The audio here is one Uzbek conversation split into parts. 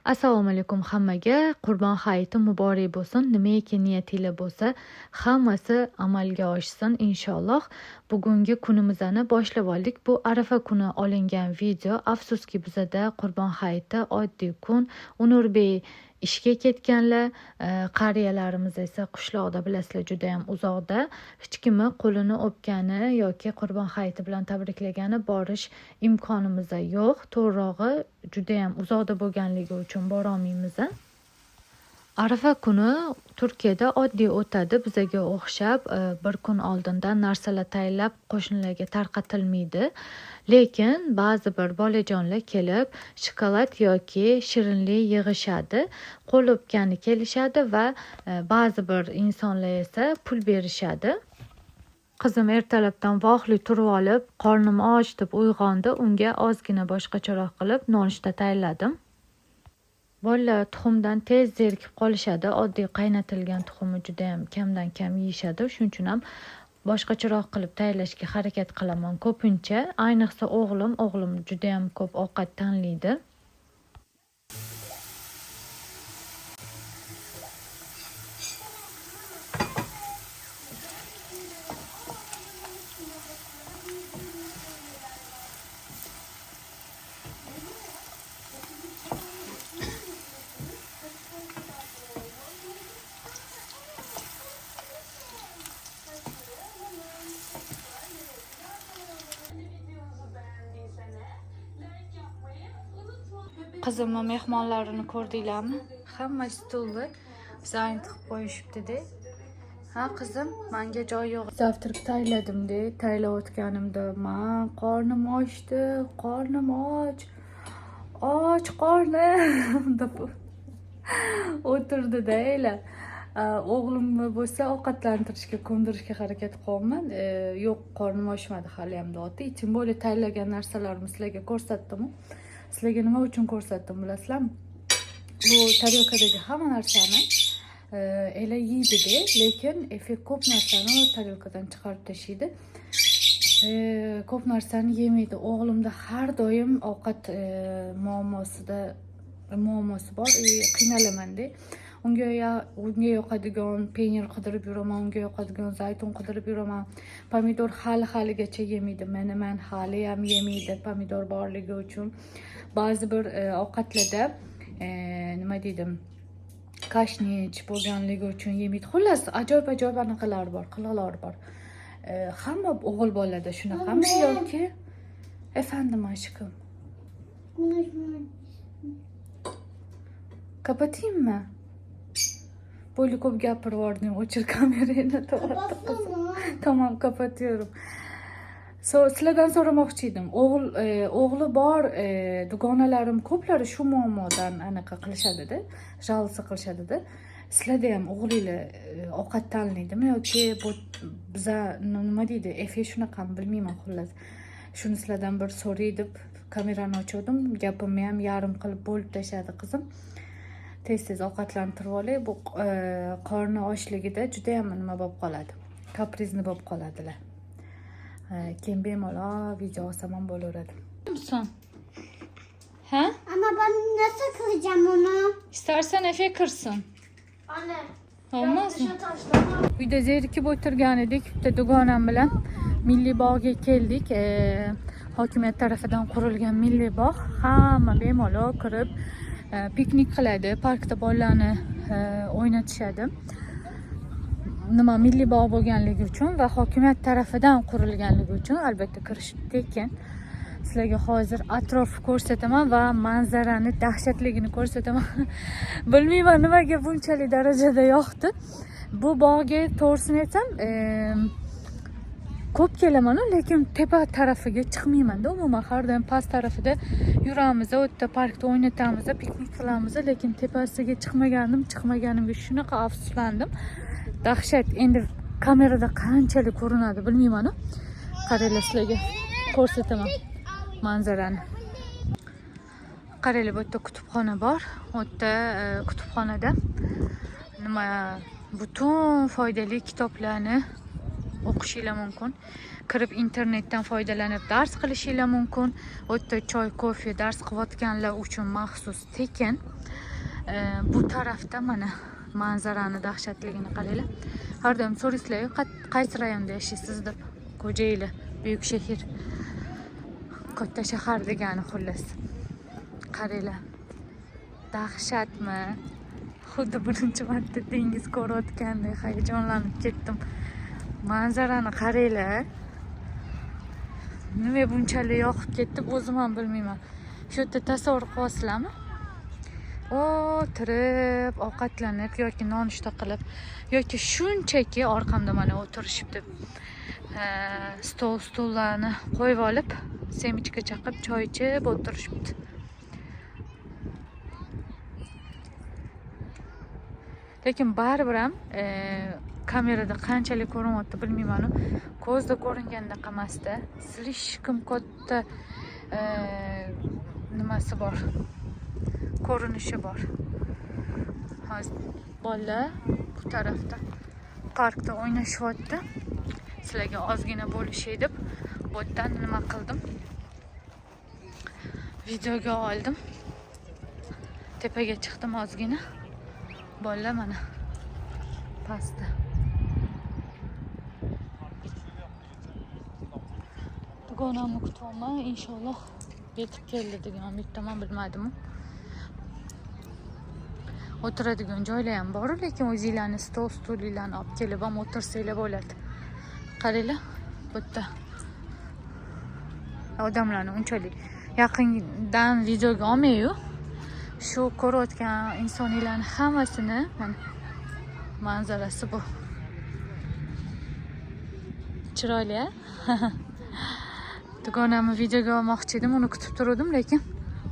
Assalomu alaykum hammaga. Qurbon hayiti muborak bo'lsin. Nimaiki niyatinglar bo'lsa, hammasi amalga oshsin inshaalloh. Bugungi kunimizni boshlab oldik. Bu Arafa kuni olingan video. Afsuski bizada Qurbon hayiti oddiy kun. Unurbek ishga ketganlar, qariyalarimiz esa qishloqda, bilasizlar, juda ham uzoqda. Hech kimni qo'lini o'pgani yoki Qurbon hayiti bilan tabriklagani borish imkonimiz yo'q. To'g'rirog'i juda ham uzoqda bo'lganligi uchun bora olmaymiz. Arafa kuni Turkiyada oddiy o'tadi, bizaga o'xshab bir kun oldindan narsalar tayyorlab qo'shnilarga tarqatilmaydi. Lekin ba'zi bir bolajonlar kelib shokolad yoki shirinlik yig'ishadi, qo'l o'pgani kelishadi va ba'zi bir insonlar esa pul berishadi. Qizim ertalabdan vohli turib olib, qornim och deb uyg'ondi. Unga ozgina boshqacharoq qilib nonushta tayyorladim. Bolalar tuxumdan tez zerikib qolishadi. Oddiy qaynatilgan tuxumni juda ham kamdan kam yeyishadi. Shuning uchun ham boshqacharoq qilib tayyorlashga harakat qilaman ko'pincha. Ayniqsa o'g'lim juda ham ko'p ovqat tanlaydi. Qizimni mehmonlarini ko'rdinglarmi? Hamma stulni zayn qilib qo'yishibdi-da. Ha qizim, menga joy yo'q. Zavtrak tayyorladim-da, tayyorlayotganimda men qornim ochdi, qornim och. Och qornim deb o'tirdi-da aylar. O'g'limni bo'lsa ovqatlantirishga, ko'ndirishga harakat qilyapman. Yo'q, qornim ochmadi hali ham deyapti. Tim bo'lib tayyorlagan narsalarimni sizlarga ko'rsatdim. Sizlarga nima uchun ko'rsatdim bilasizlarmi? Bu taryokadagi hamma narsani ela yeydi-da, lekin efekt ko'p narsani taryokadan chiqarib tashlaydi. Ko'p narsani yemaydi. O'g'limda har doim ovqat muammosi bor. Qiynalaman-da. Unga yoqadigan penir qidirib yuraman, unga yoqadigan zaytun qidirib yuraman. Pomidor haligacha yemaydi. Men hali ham yemaydi pomidor borligi uchun. Ba'zi bir ovqatlarda nima deydim, kashnich bo'lganligi uchun yemaydi. Xullas, ajoyib anaqalar bor, qiliqlar bor. Hamma o'g'il bolada shunaqami yoki efendim aşkım? Kapatayım mı? Böyle ko'p gapirib yubording, o'chir kamerani. Tamam, kapatıyorum. Sizlardan so'ramoqchi edim. O'g'li bor, dugonalarim ko'plari shu muammodan anaqa qilishadi-da, jalsa qilishadi-da. Sizlarda ham o'g'linglar ovqat tanlaydimi yoki bu biza nima deydi, efe shunaqami bilmayman xullas. Shuni sizlardan bir so'ray deb kamerani ochdim. Gapimni ham yarim qilib bo'lib tashladi qizim. Tez ovqatlantirib olay. Bu qorni ochligida juda ham nima bo'lib qoladi. Kaprizni bo'lib qoladilar. Keyin bemalol video olsam ham bo'laveradi. Musun? Ha? Ama ben nasıl kıracağım onu? İstersen Efe kırsın. Anne. Olmaz mı? Uyda zerikib o'tirgan edik. Bitta dugonam bilan milliy bog'ga keldik. Hokimiyat tarafidan qurilgan milliy bog'. Hamma bemalol kirib piknik qiladi. Parkda bolalarni o'ynatishadi. Nima milliy bog' bo'lganligi uchun va hokimiyat tarafidan qurilganligi uchun albatta kirish tekin. Sizlarga hozir atrofni ko'rsataman va manzarani dahshatligini ko'rsataman. Bilmayman nimaga bunchalik darajada yoqdi. Bu bog'ga to'g'risini aytsam, ko'p kelaman, lekin tepa tarafiga chiqmayman-da. Umuman har doim past tarafida yuramiz, u yerda parkda o'ynatamiz, piknik qilamiz, lekin tepasiga chiqmaganimga shunaqa afsuslandim. Dahshat. Endi kamerada qanchalik ko'rinadi bilmayman. Qaranglar, sizlarga ko'rsataman manzarani. Qaranglar, bu yerda kutubxona bor. U yerda kutubxonada nima butun foydali kitoblarni o'qishinglar mumkin. Kirib internetdan foydalanib dars qilishinglar mumkin. U yerda choy, kofe dars qilayotganlar uchun maxsus tekin. Bu tarafda mana manzarani dahshatligini qaranglar. Har doim so'raysizlar, qaysi rayonda yashaysiz deb. Ko'jayli, buyuk shahar. Katta shahar degani xullas. Qaranglar. Dahshatmi? Xuddi birinchi marta dengiz ko'rayotgandek hayajonlanib ketdim. Manzarani qaranglar. Nima bunchalik yoqib ketdi, o'zim ham bilmayman. Shu yerda tasavvur qilasizlarmi? O'tirib, ovqatlanib yoki nonushta qilib yoki shunchaki orqamda mana o'tirishibdi. Stullarni qo'yib olib, semichka chaqib, choy ichib o'tirishibdi. Lekin baribir ham kamerada qanchalik ko'rinyapti bilmayman. Ko'zda ko'ringandek emasda. Slishkim katta nimasi bor. Ko'rinishi bor. Hozir bolalar bu tarafda parkda o'ynashyapti. Sizlarga ozgina bo'lishay deb bu yerdan nima qildim? Videoga oldim. Tepaga chiqdim ozgina. Bolalar mana pastda. Dugonamni kutyapman, inshaalloh yetib keldi degan umiddaman, bilmadim. O'tiradigan joylar ham bor, lekin o'zingizlarni stulinglarni olib kelib ham o'tirsanglar bo'ladi. Qaranglar, bu yerda odamlarni unchalik yaqindan videoga olmayman-yu. Shu ko'rayotgan insonlarning hammasini mana manzarasi bu. Chiroyli-a? Dugonamni videoga olmoqchi edim, uni kutib turdim, lekin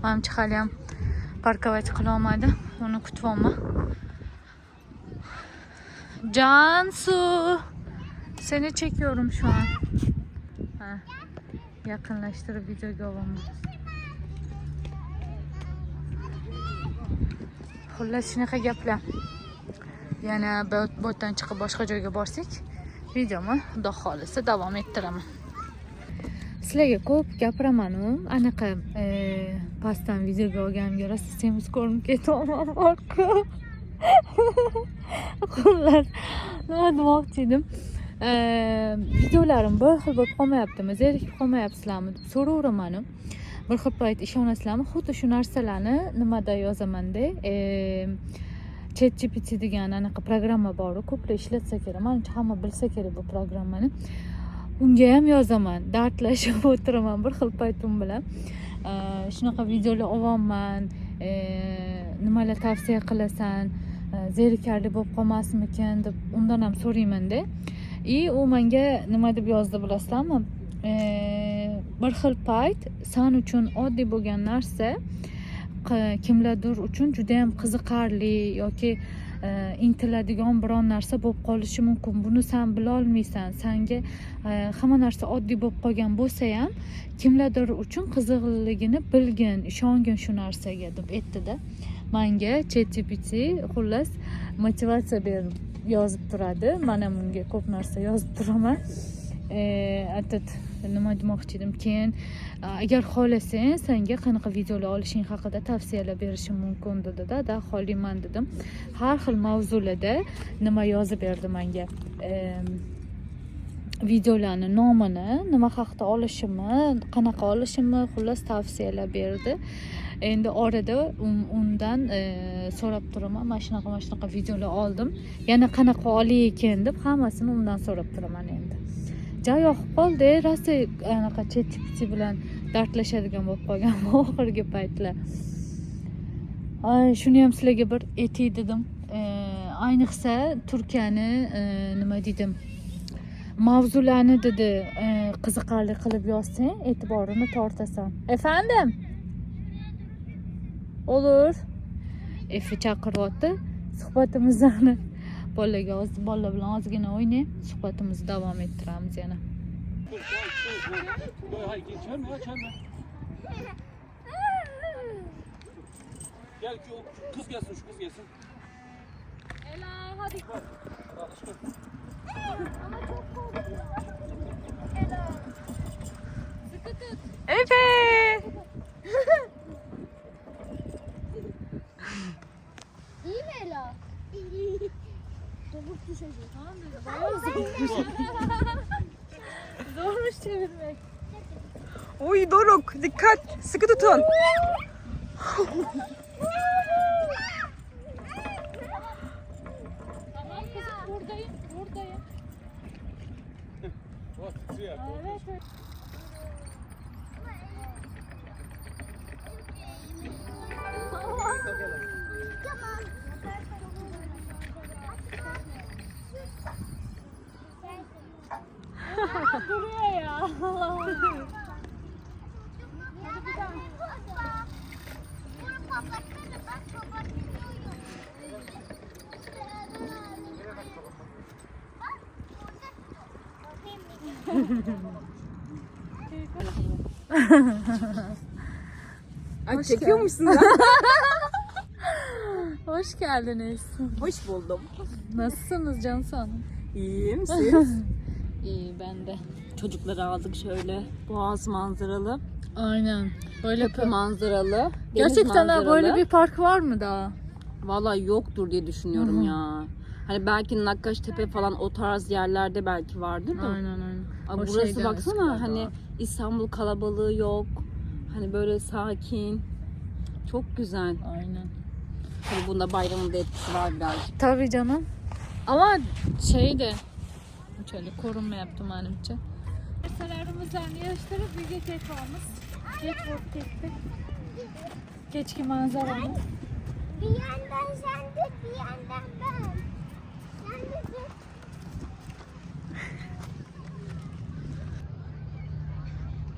menimcha hali ham parkovать qila olmadi. Uni kutyapman. Cansu, seni çekiyorum şu an. Yaqinlashtirib videoga olaman. Xullas shunaqa gaplar. Yana botdan chiqib boshqa joyga borsak, videomni xudo xolisa davom ettiraman. Sizlarga ko'p gapiraman-u, anaqa pastdan videoga olganimga rosa semiz ko'rinib ketyapman orqa. Xullas, nima demoqchi edim? Videolarim bir xil bo'lib qolmayaptimi? Zerikib qolmayapsizlarmi deb so'raveraman-u. Bir xil payt ishonasizlarmi? Xuddi shu narsalarni nimada yozaman-da. ChatGPT degan anaqa programma bor-ku, ko'plar ishlatsa kerak. Menimcha hamma bilsa kerak bu programmani. Unga ham yozaman, dardlashib o'tiraman bir xil paytim bilan. Shunaqa videolar olaman, nimalar tavsiya qilasan, zerikarli bo'lib qolmasmikin deb undan ham so'rayman-da. U menga nima deb yozdi bilasizlarmi? Bir xil payt sen uchun oddiy bo'lgan narsa kimlardir uchun juda ham qiziqarli yoki intiladigan biron narsa bo'lib qolishi mumkin. Buni sen bila olmaysan. Senga hamma narsa oddiy bo'lib qolgan bo'lsa ham, kimlardir uchun qiziqligini bilgin, ishongin shu narsaga deb aytdi-da. Menga ChatGPT xullas motivatsiya berib yozib turadi. Men ham unga ko'p narsa yozib turaman. Nima demoqchi edim? Keyin agar xohlasang, senga qanaqa videolar olishing haqida tavsiyalar berishim mumkin dedi-da. Da xohlayman dedim. Har xil mavzularda nima yozib berdi menga. Videolarning nomini, nima haqida olishimni, qanaqa olishimni xullas tavsiyalar berdi. Endi orada undan so'rab turaman. Mana shunaqa videolar oldim. Yana qanaqa olay ekan deb hammasini undan so'rab turaman endi. Joy yoqib qoldi, rosa anaqa ChatGPT bilan dardlashadigan bo'lib qolgan oxirgi paytlar. Shuni ham sizlarga bir aytay dedim. Ayniqsa Turkiyani nima dedim? Mavzularni dedi qiziqarli qilib yozsang, e'tiborini tortasan. Efendim? Olur. Efi chaqiryapti. Suhbatimizni bolalar bilan ozgina o'ynayib, suhbatimizni davom ettiramiz yana. Gel ki o kız gelsin, şu kız gelsin. Ela hadi. Ama çok korkuyorum. Ela. Sıkı tut. Evet. Ay Doruk dikkat. Sıkı tutun. Bak titriyor. Ay çekiyormuşsun lan. Hoş geldiniz. Hoş buldum. Nasılsınız Cansu Hanım? İyiyim siz? İyi ben de. Çocukları aldık şöyle. Boğaz manzaralı. Aynen. Böyle Tepe manzaralı. gerçekten deniz de böyle manzaralı. bir park var mı daha? Vallahi yoktur diye düşünüyorum ya. Hani belki Nakkaştepe falan o tarz yerlerde belki vardır da. Aynen. Abi O burası şeyden baksana Üsküdar'da. hani İstanbul kalabalığı yok. Hani böyle sakin. Çok güzel. Aynen. Tabii bunda bayramın da etkisi var birazcık. Tabii canım. Ama şeydi. Şöyle korunma yaptım hanımca. Derslerimizi yarıştırıp bir geçet varmış. Geçvort ettik. Keçki manzaramız. Bir yandan sen de bir yandan ben. Sen de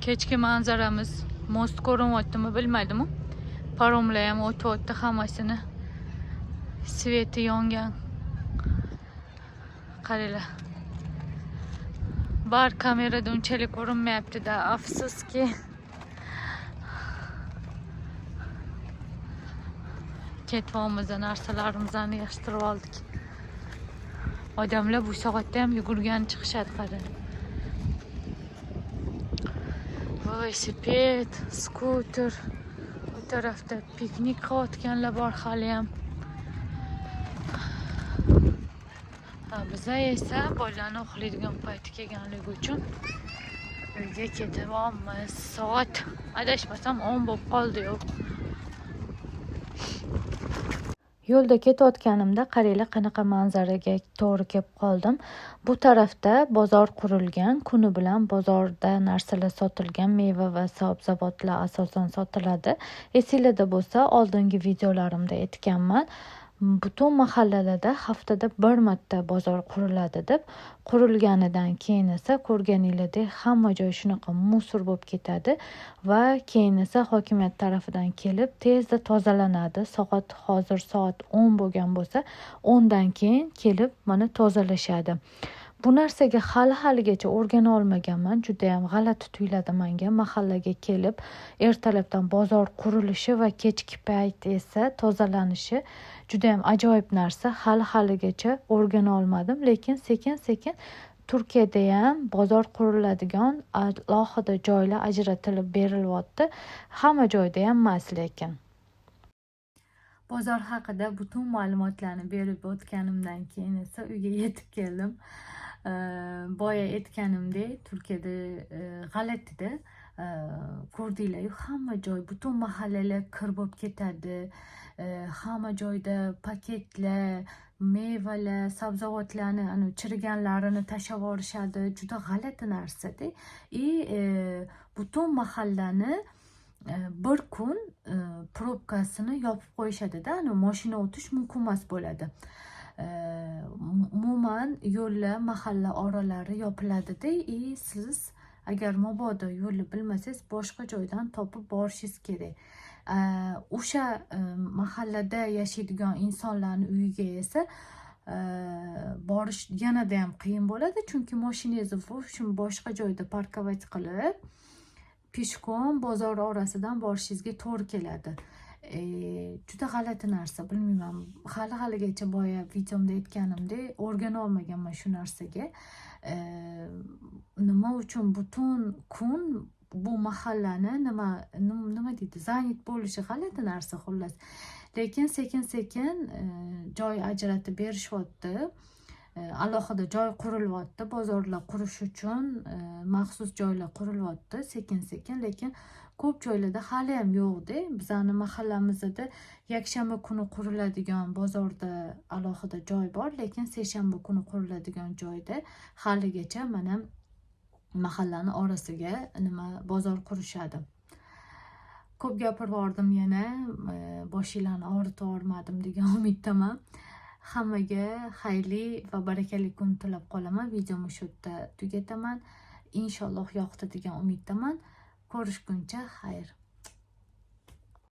Keçki manzaramız. Most korunyapti mi bilmadim. Paromlayam o'tdi hammasini. Sveti yongan. Qaranglar. Bar kamerada unchalik ko'rinmayapti-da, afsuski. Ketvomizda narsalarimizni yig'ishtirib oldik. Odamlar bu soatda ham yugurgan chiqishadi qarang. Velosiped, skuter. Bu tarafda piknik qilayotganlar bor hali ham. Biza esa bolalarni uxlaydigan payti kelganligi uchun uyga ketyapmiz. Soat adashmasam 10 bo'lib qoldi-yu. Yo'lda ketayotganimda qaranglar qanaqa manzaraga to'g'ri kelib qoldim. Bu tarafda bozor qurilgan, kuni bilan bozorda narsalar sotilgan, meva va sabzavotlar asosan sotiladi. Esinglarda bo'lsa, oldingi videolarimda aytganman. Butun mahallalarda haftada bir marta bozor quriladi deb. Qurilganidan keyin esa ko'rganinglardek hamma joy shunaqa musor bo'lib ketadi va keyin esa hokimiyat tarafidan kelib tezda tozalanadi. Hozir soat 10 bo'lgan bo'lsa, 10 dan keyin kelib mana tozalashadi. Bu narsaga haligacha o'rgana olmaganman. Juda ham g'alati tuyuladi menga. Mahallaga kelib ertalabdan bozor qurilishi va kechki payt esa tozalanishi juda ham ajoyib narsa. Haligacha o'rgana olmadim, lekin sekin-sekin Turkiyada ham bozor quriladigan alohida joylar ajratilib berilyapti. Hamma joyda ham emas lekin. Bozor haqida butun ma'lumotlarni berib o'tganimdan keyin esa uyga yetib keldim. Boya aytganimdek, Turkiyada g'alatida ko'rdinglar-ku, hamma joy, butun mahallalar kir bo'lib ketadi. Hamma joyda paketlar, mevalar, sabzavotlarni, chiriganlarini tashlab yuborishadi. Juda g'alati narsa-da. Butun mahallani bir kun probkasini yopib qo'yishadi-da, mashina o'tish mumkin emas bo'ladi. Umuman yo'llar, mahalla oralari yopiladi-da, siz agar mabodo yo'lni bilmasangiz boshqa joydan topib borishingiz kerak. O'sha mahallada yashaydigan insonlarni uyiga esa borish yanada ham qiyin bo'ladi, chunki mashinangizni boshqa joyda parkovat qilib peshkom bozor orasidan borishingizga to'g'ri keladi. Juda g'alati narsa, bilmayman. Haligacha boya videomda aytganimdek o'rgana olmaganman shu narsaga. Nima uchun butun kun bu mahallani nima deydi, zanit bo'lishi g'alati narsa xullas. Lekin sekin-sekin joy ajratib berishyapti. alohida joy qurilyapti, bozorlar qurish uchun maxsus joylar qurilyapti sekin sekin, lekin ko'p joylarda hali ham yo'qda. Bizani mahallamizda yakshanba kuni quriladigan bozorda alohida joy bor, lekin seshanba kuni quriladigan joyda haligacha mana mahallani orasiga bozor qurishadi. Ko'p gapirvordim yana, boshinglarni og'ritib yubormadim degan umiddaman. Hammaga xayrli va barakali kun tilab qolaman. Videomni shu yerda tugataman. Inshaalloh yoqdi degan umiddaman. Ko'rishguncha xayr.